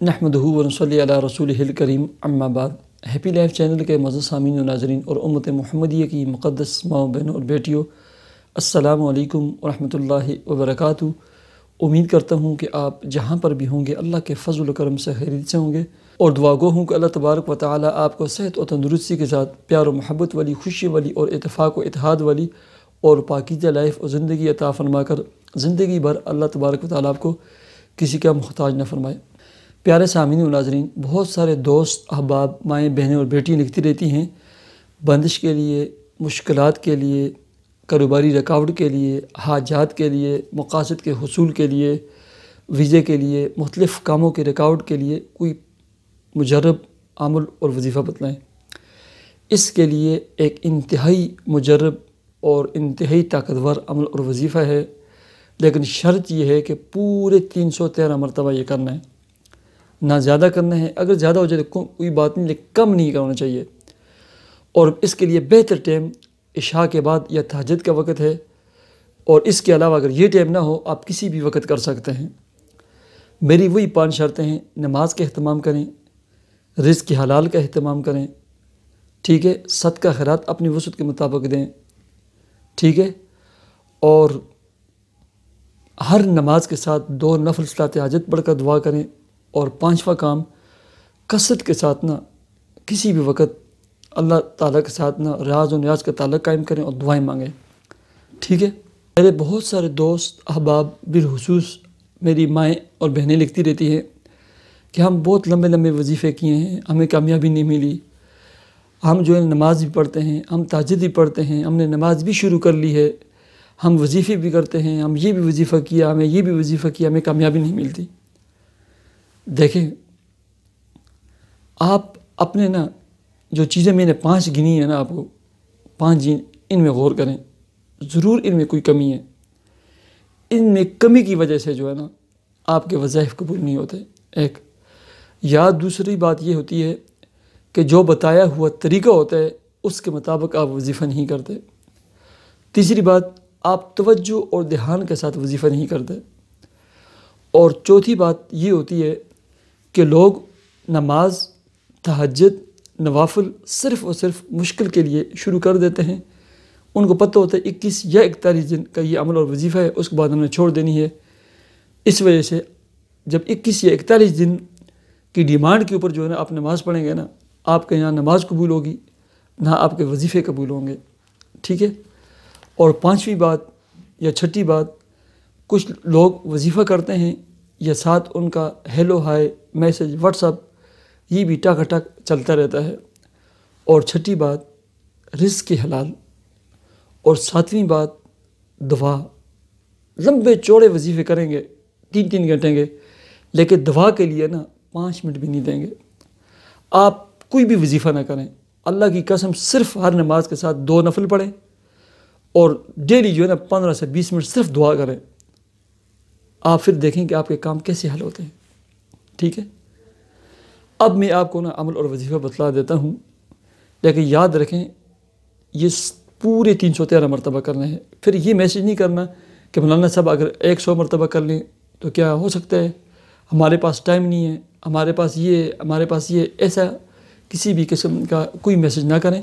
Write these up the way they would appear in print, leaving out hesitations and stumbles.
نحمدہ ونصلی علی رسولہ الکریم اما بعد۔ ہیپی لائف چینل کے معزز سامعین و ناظرین اور امت محمدیہ کی مقدس ماؤں بہنوں اور بیٹیوں، السلام علیکم ورحمۃ اللہ وبرکاتہ۔ امید کرتا ہوں کہ آپ جہاں پر بھی ہوں گے اللہ کے فضل و کرم سے خیریت سے ہوں گے، اور دعا گو ہوں کہ اللہ تبارک و تعالیٰ آپ کو صحت و تندرستی کے ساتھ پیار و محبت والی، خوشی والی اور اتفاق و اتحاد والی اور پاکیزہ لائف و زندگی عطا فرما کر زندگی بھر اللہ تبارک و تعالیٰ آپ کو کسی کا محتاج نہ فرمائے۔ پیارے سامعین و ناظرین، بہت سارے دوست، احباب، مائیں، بہنیں اور بیٹیاں لکھتی رہتی ہیں بندش کے لیے، مشکلات کے لیے، کاروباری رکاوٹ کے لیے، حاجات کے لیے، مقاصد کے حصول کے لیے، ویزے کے لیے، مختلف کاموں کے رکاوٹ کے لیے کوئی مجرب عمل اور وظیفہ بتلائیں۔ اس کے لیے ایک انتہائی مجرب اور انتہائی طاقتور عمل اور وظیفہ ہے، لیکن شرط یہ ہے کہ پورے 313 مرتبہ یہ کرنا ہے، نہ زیادہ کرنا ہے۔ اگر زیادہ ہو جائے تو کوئی بات نہیں، لیکن کم نہیں کرنا چاہیے۔ اور اس کے لیے بہتر ٹائم عشاء کے بعد یا تہجد کا وقت ہے، اور اس کے علاوہ اگر یہ ٹائم نہ ہو آپ کسی بھی وقت کر سکتے ہیں۔ میری وہی 5 شرطیں ہیں: نماز کا اہتمام کریں، رزق حلال کا اہتمام کریں، ٹھیک ہے، صدقہ خیرات اپنی وسعت کے مطابق دیں، ٹھیک ہے، اور ہر نماز کے ساتھ 2 نفل صلاۃ حاجت پڑھ کر دعا کریں، اور 5واں کام کثرت کے ساتھ نہ کسی بھی وقت اللہ تعالیٰ کے ساتھ نہ راز و نیاز کا تعلق قائم کریں اور دعائیں مانگیں، ٹھیک ہے۔ میرے بہت سارے دوست، احباب، بالخصوص میری مائیں اور بہنیں لکھتی رہتی ہیں کہ ہم بہت لمبے لمبے وظیفے کیے ہیں، ہمیں کامیابی نہیں ملی، ہم جو ہے نماز بھی پڑھتے ہیں، ہم تہجد بھی پڑھتے ہیں، ہم نے نماز بھی شروع کر لی ہے، ہم وظیفے بھی کرتے ہیں، ہم یہ بھی وظیفہ کیا، ہمیں یہ بھی وظیفہ کیا، ہمیں کامیابی نہیں ملتی۔ دیکھیں، آپ اپنے نا جو چیزیں میں نے 5 گنی ہیں نا، آپ کو 5 ان میں غور کریں، ضرور ان میں کوئی کمی ہے۔ ان میں کمی کی وجہ سے جو ہے نا آپ کے وظائف قبول نہیں ہوتے، ایک۔ یا دوسری بات یہ ہوتی ہے کہ جو بتایا ہوا طریقہ ہوتا ہے اس کے مطابق آپ وظیفہ نہیں کرتے۔ تیسری بات، آپ توجہ اور دھیان کے ساتھ وظیفہ نہیں کرتے۔ اور چوتھی بات یہ ہوتی ہے کہ لوگ نماز، تہجد، نوافل صرف اور صرف مشکل کے لیے شروع کر دیتے ہیں۔ ان کو پتہ ہوتا ہے 21 یا 41 دن کا یہ عمل اور وظیفہ ہے، اس کے بعد ہم نے چھوڑ دینی ہے۔ اس وجہ سے جب 21 یا 41 دن کی ڈیمانڈ کے اوپر جو ہے نا آپ نماز پڑھیں گے نا، آپ کے یہاں نماز قبول ہوگی، نہ آپ کے وظیفے قبول ہوں گے، ٹھیک ہے۔ اور 5ویں بات یا 6ٹھی بات، کچھ لوگ وظیفہ کرتے ہیں یا ساتھ ان کا hello hi message what's app یہ بھی ٹک ٹک چلتا رہتا ہے۔ اور 6ٹھی بات رزق حلال، اور 7ویں بات دعا۔ لمبے چوڑے وظیفے کریں گے 3 گھنٹے کے، لیکن دعا کے لیے نا 5 منٹ بھی نہیں دیں گے۔ آپ کوئی بھی وظیفہ نہ کریں، اللہ کی قسم، صرف ہر نماز کے ساتھ 2 نفل پڑھیں، اور ڈیلی جو ہے نا 15 سے 20 منٹ صرف دعا کریں۔ آپ پھر دیکھیں کہ آپ کے کام کیسے حل ہوتے ہیں، ٹھیک ہے۔ اب میں آپ کو نا عمل اور وظیفہ بتلا دیتا ہوں، لیکن یاد رکھیں یہ پورے 313 مرتبہ کرنا ہے۔ پھر یہ میسج نہیں کرنا کہ مولانا صاحب اگر 100 مرتبہ کر لیں تو کیا ہو سکتا ہے، ہمارے پاس ٹائم نہیں ہے، ہمارے پاس یہ، ایسا کسی بھی قسم کا کوئی میسج نہ کریں۔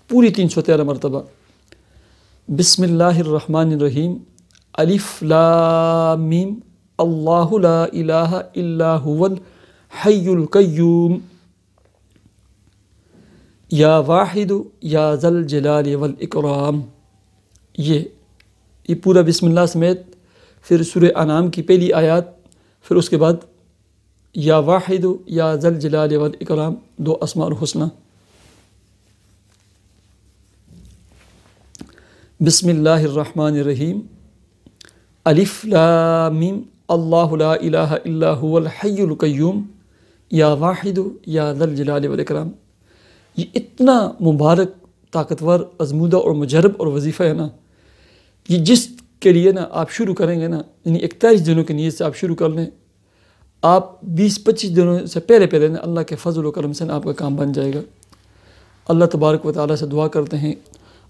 پوری 313 مرتبہ بسم اللہ الرحمن الرحیم، الف لام میم، اللہ لا الہ الا هو الحی القیوم، یا واحد یا ذا الجلال والاکرام۔ یہ پورا بسم اللہ سمیت، پھر سورہ انعام کی پہلی آیات، پھر اس کے بعد یا واحد یا ذا الجلال والاکرام، 2 اسماء الحسنی۔ بسم اللہ الرحمن الرحیم، الف لام میم، اللہ لا الہ الا هو الحی القیوم، یا واحد یا ذا الجلال والاکرام۔ یہ اتنا مبارک، طاقتور، ازمودہ اور مجرب اور وظیفہ ہے نا، یہ جس کے لیے نا آپ شروع کریں گے نا، یعنی 41 دنوں کی نیت سے آپ شروع کر لیں، آپ 20-25 دنوں سے پہلے نا اللہ کے فضل و کرم سے نا آپ کا کام بن جائے گا۔ اللہ تبارک و تعالیٰ سے دعا کرتے ہیں،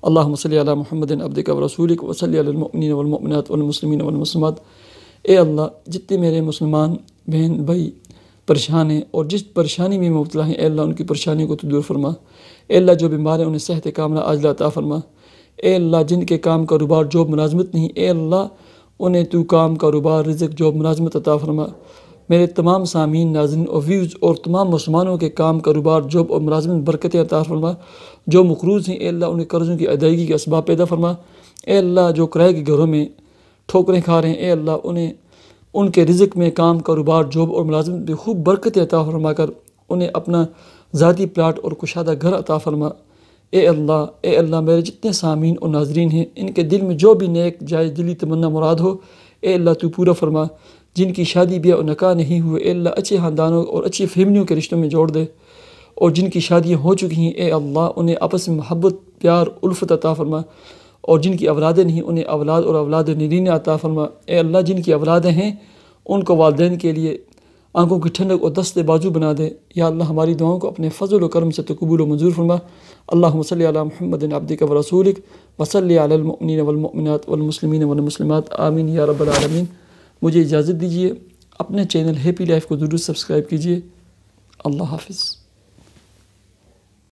اللہم صلی علی محمد عبدک و رسولک و صلی علی المؤمنین والمؤمنات والمسلمین والمسلمات۔ اے اللہ، جتنے میرے مسلمان بہن بھائی پریشان ہیں اور جس پریشانی میں مبتلا ہیں، اے اللہ ان کی پریشانیوں کو تو دور فرما۔ اے اللہ جو بیمار ہیں انہیں صحت کاملہ عاجلہ عطا فرما۔ اے اللہ جن کے کام کاروبار جاب ملازمت نہیں، اے اللہ انہیں تو کام کاروبار رزق جاب ملازمت عطا فرما۔ میرے تمام سامعین، ناظرین اور ویوز اور تمام مسلمانوں کے کام کاروبار جاب اور ملازمت برکتیں عطا فرما۔ جو مقروض ہیں اے اللہ انہیں قرضوں کی ادائیگی کے اسباب پیدا فرما۔ اے اللہ جو کرائے کے گھروں میں ٹھوکریں کھا رہے ہیں، اے اللہ انہیں ان کے رزق میں کام کاروبار جاب اور ملازمت میں خوب برکتیں عطا فرما کر انہیں اپنا ذاتی پلاٹ اور کشادہ گھر عطا فرما۔ اے اللہ میرے جتنے سامعین اور ناظرین ہیں ان کے دل میں جو بھی نیک جائز دلی تمنا مراد ہو، اے اللہ تو پورا فرما۔ جن کی شادی بیاہ اور نکاح نہیں ہوئے، اے اللہ اچھے خاندانوں اور اچھی فیملیوں کے رشتوں میں جوڑ دے، اور جن کی شادیاں ہو چکی ہیں اے اللہ انہیں آپس میں محبت پیار الفت عطا فرما، اور جن کی اولادیں نہیں انہیں اولاد اور اولاد نرینہ عطا فرما۔ اے اللہ جن کی اولادیں ہیں ان کو والدین کے لیے آنکھوں کی ٹھنڈک اور دست بازو بنا دے۔ یا اللہ ہماری دعاؤں کو اپنے فضل و کرم سے تو قبول و منظور فرما۔ اللہم صلی علی محمد عبدک و رسولک وصلی علی المؤمنین والمؤمنات والمسلمین والمسلمات آمین یا رب العالمین۔ مجھے اجازت دیجیے، اپنے چینل ہیپی لائف کو ضرور سبسکرائب کیجیے۔ اللہ حافظ۔